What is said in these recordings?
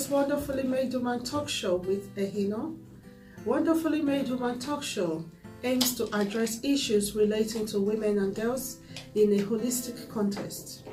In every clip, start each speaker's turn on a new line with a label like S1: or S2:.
S1: is Wonderfully Made Woman Talk Show with Ehinor. Wonderfully Made Woman Talk Show aims to address issues relating to women and girls in a holistic context.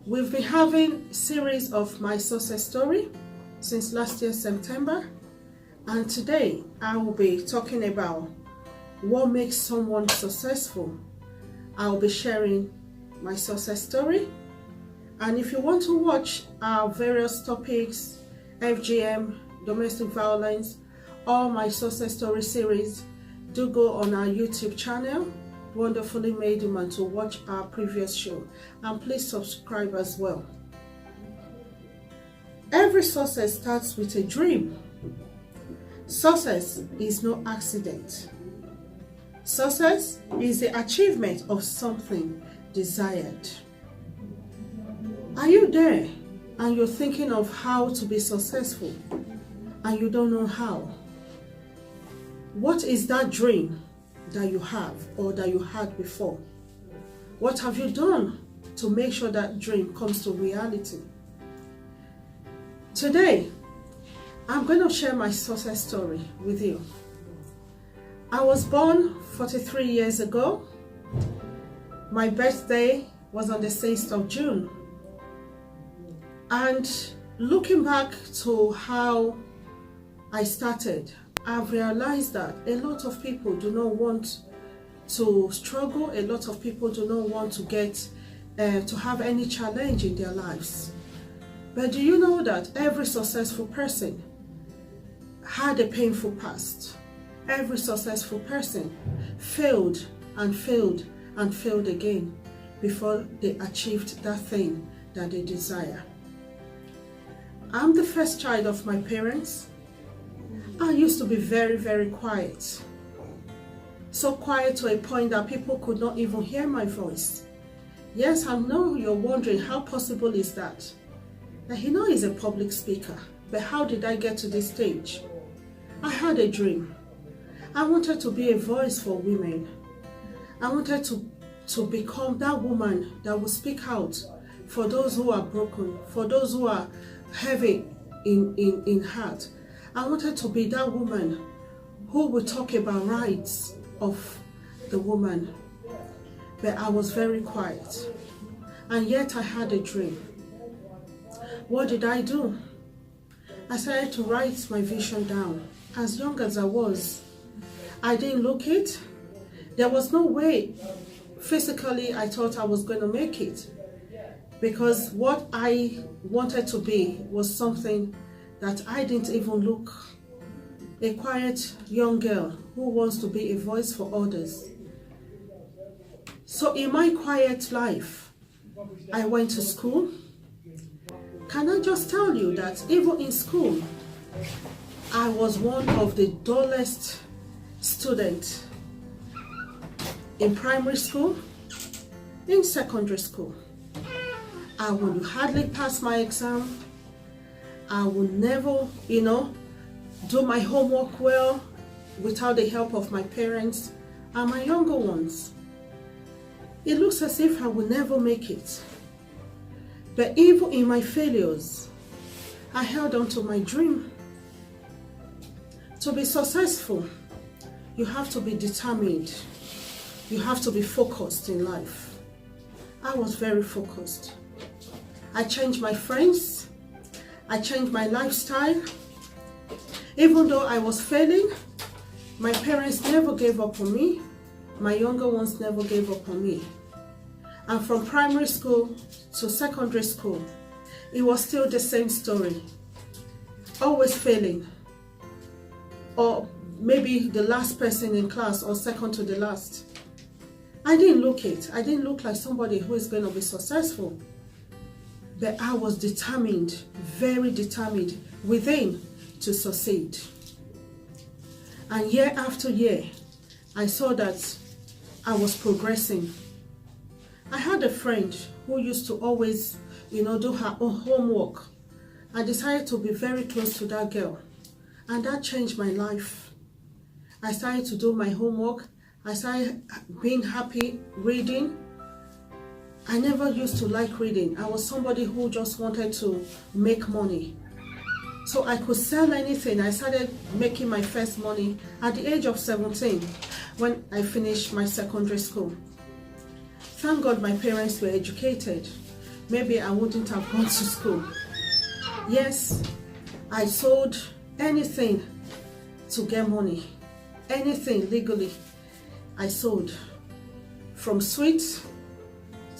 S1: We've been having a series of my success story since last year September, and today I will be talking about what makes someone successful. I'll be sharing my success story, and if you want to watch our various topics, FGM, domestic violence, or my success story series, do go on our YouTube channel, Wonderfully Made Woman, to watch our previous show, and please subscribe as well. Every success starts with a dream. Success is no accident. Success is the achievement of something desired. Are you there and you're thinking of how to be successful and you don't know how? What is that dream that you have or that you had before? What have you done to make sure that dream comes to reality? Today, I'm going to share my success story with you. I was born 43 years ago. My birthday was on the 6th of June. And looking back to how I started, I've realized that a lot of people do not want to struggle. A lot of people do not want to get to have any challenge in their lives. But do you know that every successful person had a painful past? Every successful person failed and failed and failed again before they achieved that thing that they desire. I'm the first child of my parents. I used to be very, very quiet. So quiet to a point that people could not even hear my voice. Yes, I know you're wondering, how possible is that? Ehinor is a public speaker, but how did I get to this stage? I had a dream. I wanted to be a voice for women. I wanted to become that woman that would speak out for those who are broken, for those who are heavy in heart. I wanted to be that woman who would talk about rights of the woman. But I was very quiet. And yet I had a dream. What did I do? I started to write my vision down. As young as I was, I didn't look it. There was no way physically I thought I was going to make it, because what I wanted to be was something that I didn't even look. A quiet young girl who wants to be a voice for others. So in my quiet life, I went to school. Can I just tell you that even in school, I was one of the dullest students in primary school, in secondary school. I would hardly pass my exam. I would never, do my homework well without the help of my parents and my younger ones. It looks as if I would never make it. But even in my failures, I held on to my dream. To be successful, you have to be determined. You have to be focused in life. I was very focused. I changed my friends. I changed my lifestyle. Even though I was failing, my parents never gave up on me. My younger ones never gave up on me. And from primary school to secondary school, it was still the same story. Always failing. Or maybe the last person in class, or second to the last. I didn't look it. I didn't look like somebody who is going to be successful. But I was determined, very determined within to succeed. And year after year, I saw that I was progressing. I had a friend who used to always, do her own homework. I decided to be very close to that girl. And that changed my life. I started to do my homework. I started being happy reading. I never used to like reading. I was somebody who just wanted to make money. So I could sell anything. I started making my first money at the age of 17 when I finished my secondary school. Thank God my parents were educated. Maybe I wouldn't have gone to school. Yes, I sold anything to get money. Anything legally, I sold. From sweets,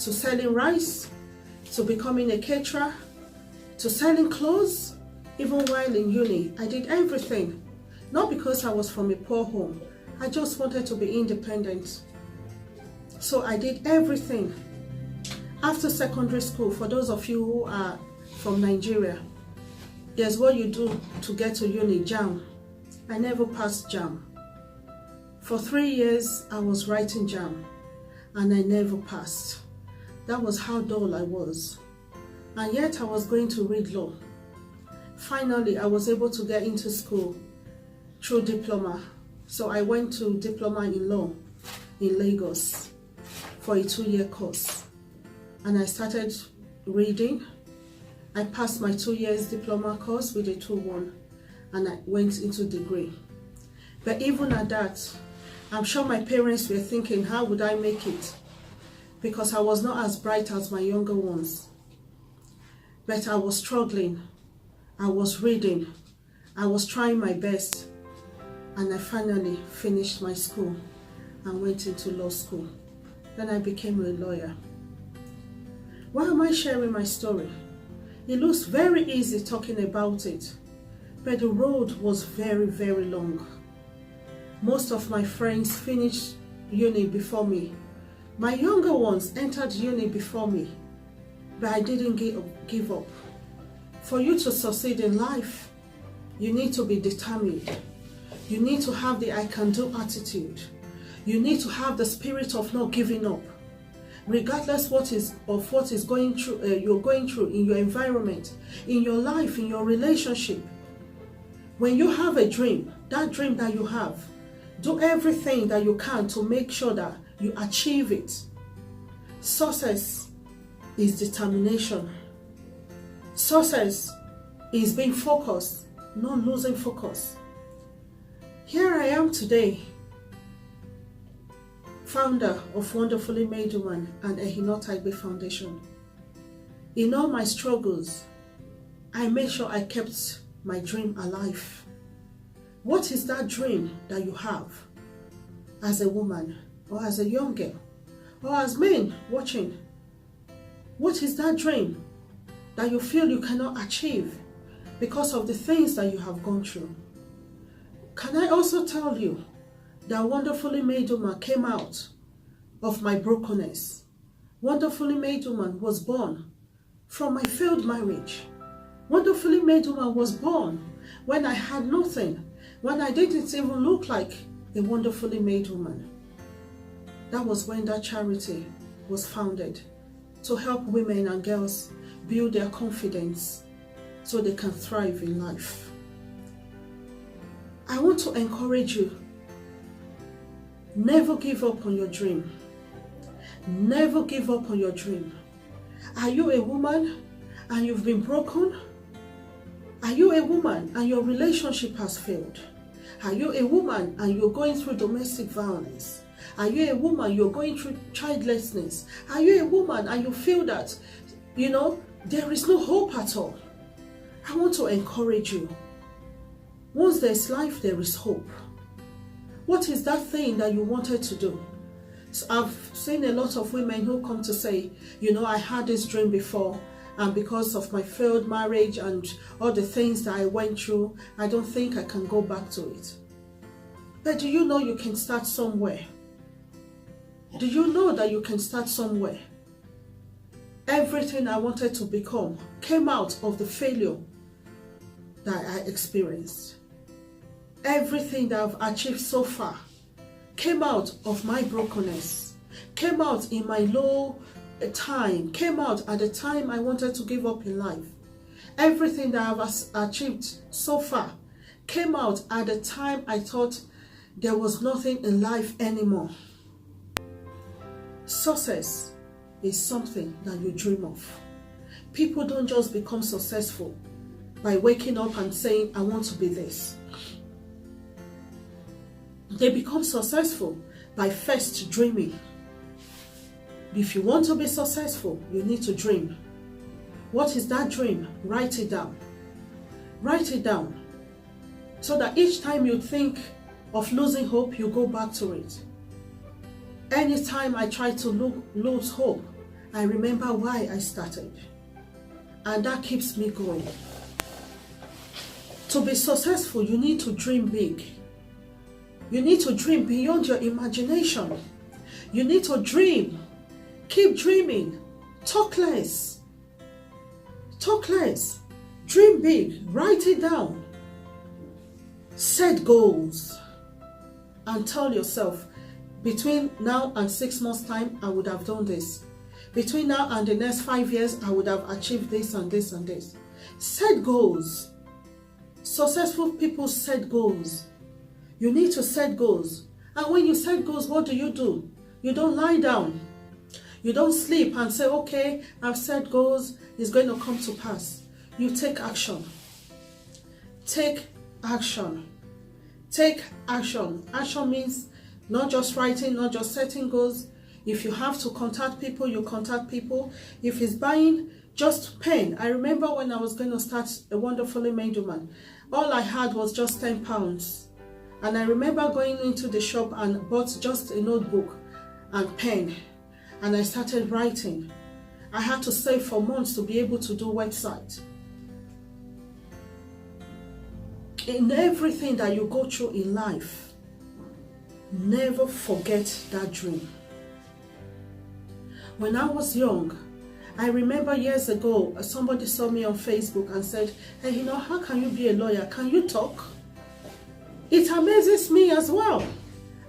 S1: to selling rice, to becoming a caterer, to selling clothes. Even while in uni, I did everything. Not because I was from a poor home. I just wanted to be independent. So I did everything. After secondary school, for those of you who are from Nigeria, there's what you do to get to uni, JAM. I never passed JAM. For 3 years, I was writing JAM, and I never passed. That was how dull I was. And yet I was going to read law. Finally, I was able to get into school through diploma. So I went to diploma in law in Lagos for a 2-year course. And I started reading. I passed my 2 years diploma course with a 2-1, and I went into degree. But even at that, I'm sure my parents were thinking, how would I make it? Because I was not as bright as my younger ones. But I was struggling. I was reading. I was trying my best. And I finally finished my school and went into law school. Then I became a lawyer. Why am I sharing my story? It looks very easy talking about it, but the road was very, very long. Most of my friends finished uni before me. My younger ones entered uni before me, but I didn't give up. For you to succeed in life, you need to be determined. You need to have the I can do attitude. You need to have the spirit of not giving up. Regardless of what is going through, you're going through in your environment, in your life, in your relationship. When you have a dream, that dream that you have, do everything that you can to make sure that you achieve it. Success is determination. Success is being focused, not losing focus. Here I am today, founder of Wonderfully Made Woman and Ehinor Foundation. In all my struggles, I made sure I kept my dream alive. What is that dream that you have as a woman or as a young girl or as men watching? What is that dream that you feel you cannot achieve because of the things that you have gone through? Can I also tell you that Wonderfully Made Woman came out of my brokenness? Wonderfully Made Woman was born from my failed marriage. Wonderfully Made Woman was born when I had nothing, when I didn't even look like a wonderfully made woman. That was when that charity was founded to help women and girls build their confidence so they can thrive in life. I want to encourage you, never give up on your dream. Never give up on your dream. Are you a woman and you've been broken? Are you a woman and your relationship has failed? Are you a woman and you're going through domestic violence? Are you a woman, you're going through childlessness? Are you a woman and you feel that, there is no hope at all? I want to encourage you. Once there's life, there is hope. What is that thing that you wanted to do? So I've seen a lot of women who come to say, I had this dream before, and because of my failed marriage and all the things that I went through, I don't think I can go back to it. But do you know you can start somewhere? Do you know that you can start somewhere? Everything I wanted to become came out of the failure that I experienced. Everything that I've achieved so far came out of my brokenness, came out in my low time, came out at the time I wanted to give up in life. Everything that I've achieved so far came out at the time I thought there was nothing in life anymore. Success is something that you dream of. People don't just become successful. by waking up and saying, I want to be this. They become successful by first dreaming. If you want to be successful, you need to dream. What is that dream? Write it down. Write it down. So that each time you think of losing hope, you go back to it. Anytime I try to lose hope, I remember why I started. And that keeps me going. To be successful, you need to dream big. You need to dream beyond your imagination. You need to dream. Keep dreaming. Talk less. Talk less. Dream big. Write it down. Set goals. And tell yourself, between now and 6 months' time, I would have done this. Between now and the next 5 years, I would have achieved this and this and this. Set goals. Successful people set goals. You need to set goals. And when you set goals, what do? You don't lie down. You don't sleep and say, okay, I've set goals, it's going to come to pass. You take action. Take action. Take action. Action means not just writing, not just setting goals. If you have to contact people, you contact people. If it's buying, just pen. I remember when I was going to start A Wonderfully Made Woman, all I had was just £10. And I remember going into the shop and bought just a notebook and pen. And I started writing. I had to save for months to be able to do website. In everything that you go through in life, never forget that dream. When I was young, I remember years ago, somebody saw me on Facebook and said, hey, how can you be a lawyer? Can you talk? It amazes me as well.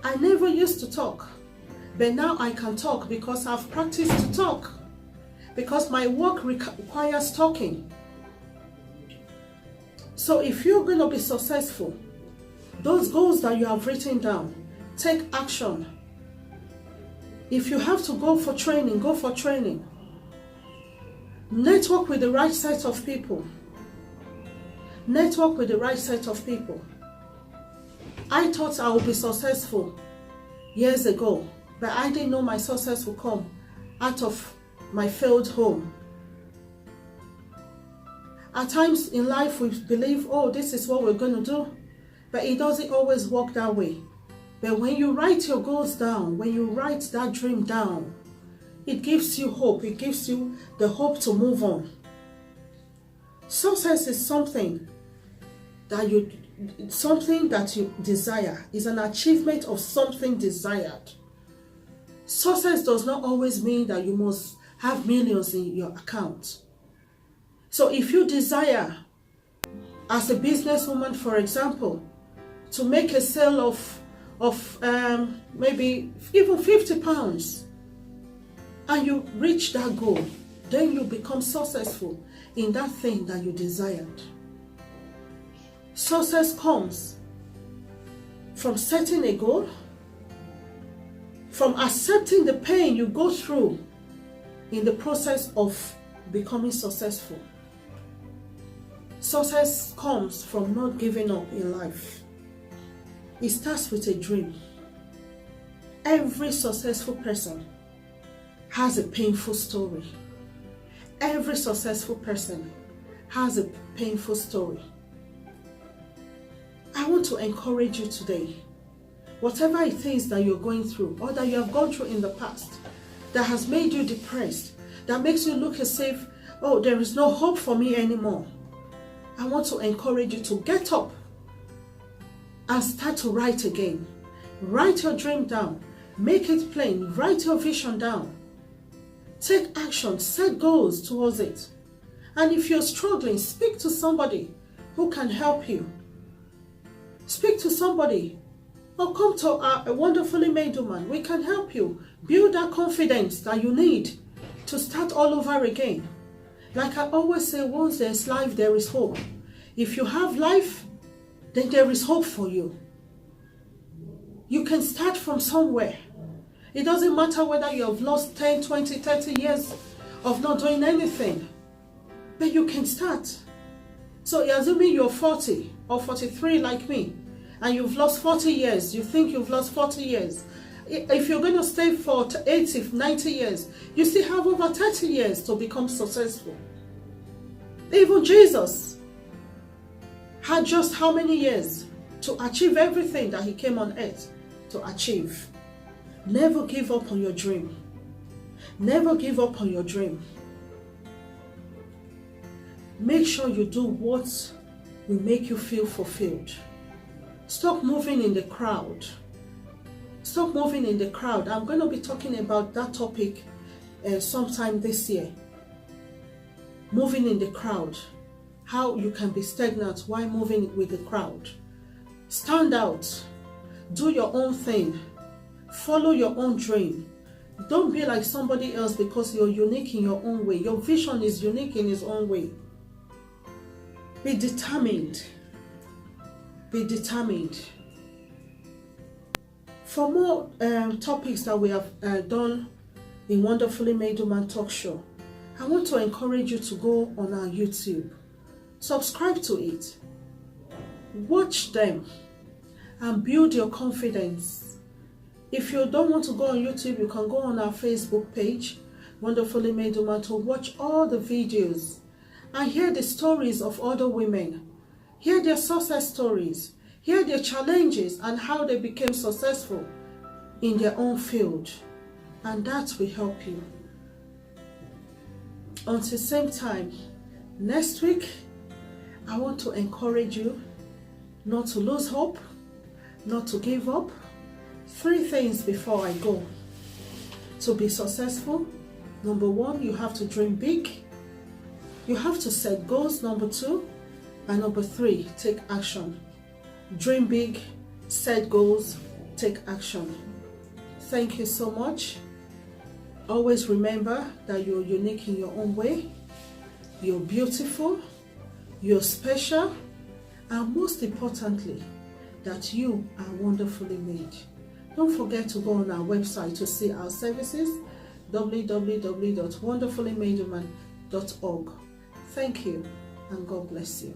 S1: I never used to talk. But now I can talk because I've practiced to talk. Because my work requires talking. So if you're going to be successful, those goals that you have written down, take action. If you have to go for training, go for training. Network with the right set of people. Network with the right set of people. I thought I would be successful years ago, but I didn't know my success would come out of my failed home. At times in life we believe, oh, this is what we're going to do, but it doesn't always work that way. But when you write your goals down, when you write that dream down, it gives you hope. It gives you the hope to move on. Success is something that you desire. It's an achievement of something desired. Success does not always mean that you must have millions in your account. So if you desire, as a businesswoman, for example, to make a sale of maybe even £50, and you reach that goal, then you become successful in that thing that you desired. Success comes from setting a goal, from accepting the pain you go through in the process of becoming successful. Success comes from not giving up in life. It starts with a dream. Every successful person has a painful story. Every successful person has a painful story. I want to encourage you today. Whatever it is that you're going through or that you have gone through in the past that has made you depressed, that makes you look as if, oh, there is no hope for me anymore. I want to encourage you to get up and start to write again. Write your dream down. Make it plain. Write your vision down. Take action. Set goals towards it. And if you're struggling, speak to somebody who can help you. Speak to somebody, or come to a Wonderfully Made Woman. We can help you build that confidence that you need to start all over again. Like I always say, once there's life, there is hope. If you have life, then there is hope for you. You can start from somewhere. It doesn't matter whether you have lost 10, 20, 30 years of not doing anything, but you can start. So assuming you're 40 or 43 like me, and you've lost 40 years, you think you've lost 40 years. If you're going to stay for 80, 90 years, you still have over 30 years to become successful. Even Jesus had just how many years to achieve everything that he came on earth to achieve? Never give up on your dream. Never give up on your dream. Make sure you do what will make you feel fulfilled. Stop moving in the crowd. Stop moving in the crowd. I'm going to be talking about that topic sometime this year. Moving in the crowd. How you can be stagnant while moving with the crowd. Stand out. Do your own thing. Follow your own dream. Don't be like somebody else because you're unique in your own way. Your vision is unique in its own way. Be determined. Be determined. For more topics that we have done in Wonderfully Made Woman Talk Show, I want to encourage you to go on our YouTube. Subscribe to it. Watch them and build your confidence. If you don't want to go on YouTube, you can go on our Facebook page, Wonderfully Made Woman, to watch all the videos and hear the stories of other women. Hear their success stories. Hear their challenges and how they became successful in their own field. And that will help you. Until same time, next week, I want to encourage you not to lose hope, not to give up. 3 things before I go. To be successful, number 1, you have to dream big. You have to set goals, number 2. And number 3, take action. Dream big, set goals, take action. Thank you so much. Always remember that you're unique in your own way. You're beautiful. You're special. And most importantly, that you are wonderfully made. Don't forget to go on our website to see our services, www.wonderfullymadewoman.org. Thank you, and God bless you.